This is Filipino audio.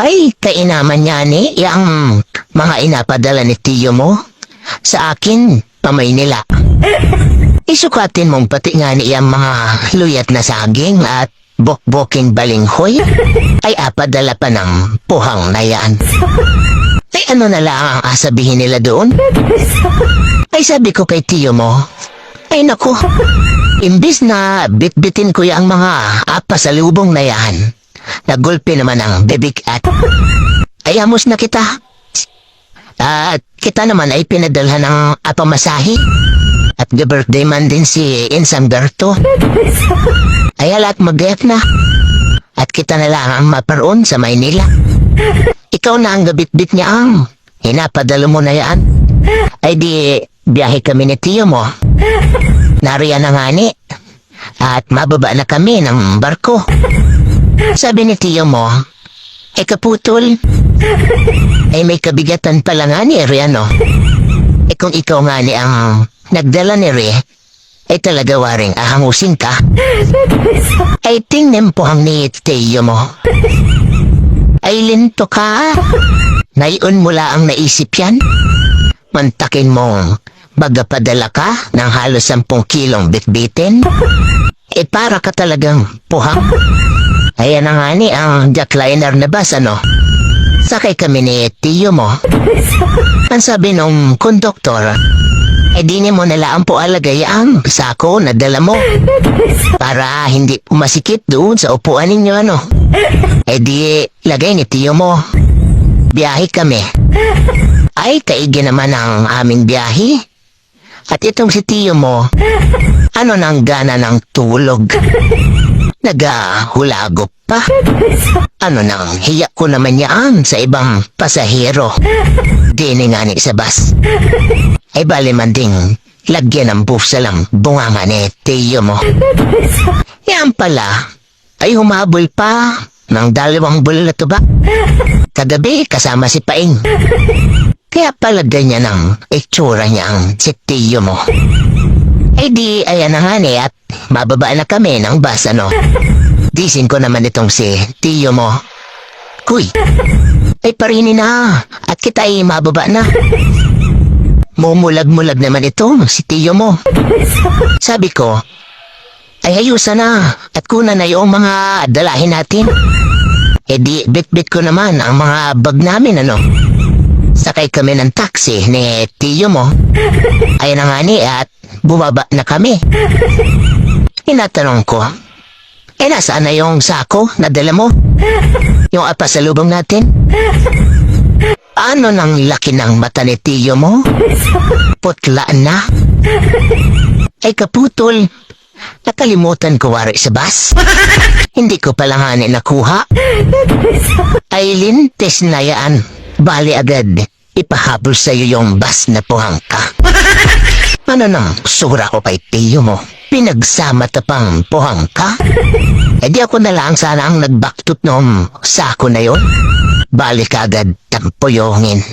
Ay, kainaman niya ni, yung mga inapadala ni tiyo mo. Sa akin, pamay nila. Isukatin mong pati nga ni yung mga luyat na saging at bokboking balinghoy. Ay apadala pa ng puhang na yan. Ay ano na lang ang asabihin nila doon? Ay sabi ko kay tiyo mo, ay naku, imbis na bitbitin ko yung mga apasalubong na yan, nagulpi naman ang bibig at ay amos na kita. At kita naman ay pinadalhan ng apamasahe. At birthday man din si Insang Garto. Ay alat mag-get na. At kita na lang ang maparoon sa Maynila. Ikaw na ang gabit-bit niya ang hinapadalo mo na yan. Ay di biyahe kami ni tiyo mo. Nariyan na nga ni. At mababa na kami ng barko. Sabi ni tiyo mo, ay kaputol. Ay may kabigatan pala nga ni Riano. Eh kung ikaw nga ni ang nagdala ni Re, ay talaga waring ahangusin ka. Ay tingnan po ang ni tiyo mo. Ay linto ka. Ngayon mula ang naisip yan. Mantakin mong bagapadala ka ng halos 10 kilong bitbitin. Eh para ka talagang puhang. Ayan na nga ni ang jackliner na bus ano. Sakay kami ni tiyo mo. Ang sabi nung konduktor, eh di niya mo nalaan po alagay ang sako na dala mo. Para hindi masikip doon sa upuan ninyo ano. Eh di lagay ni tiyo mo. Biyahe kami. Ay kaigi naman ang aming biyahe. At itong si tiyo mo, ano nang gana ng tulog. Nagahulagop pa. Ano nang hiya ko naman yaan sa ibang pasahero. Dini nga ni sa bus. Ay bali man ding lagyan ng busa lang bunganga ni tiyo mo. Yan pala, ay humabol pa ng 2 bulan ba? Kagabi kasama si Paing. Kaya pala ganyan ang itsura niya ang si tiyo mo. Ay di, ayan na nga ni at mababa na kami ng bus ano. Disin ko naman itong si tiyo mo. Kuy, ay parini na at kita ay mababa na. Mumulag-mulag naman ito si tiyo mo. Sabi ko, ay ayusan na at kunan na yung mga dalahin natin. E di bit-bit ko naman ang mga bag namin ano. Sakay kami ng taxi ni tiyo mo. Ayun na nga ni at bumaba na kami. Tinatanong ko, eh nasaan na yung sako na dala mo? Yung apasalubong natin? Ano nang laki ng mata ni tiyo mo? Putla na. Ay kaputol, nakalimutan ko wari sa bus. Hindi ko pala nga nakuha. Ay lintes na yan. Bali agad, ipahabol sa'yo yung bus na puhang ka. Ano nang sura ko kay tiyo mo? Pinagsama tapang puhang ka? Eh di ako na lang sana ang nagbaktot ng sako na yon. Balik agad tampoyongin.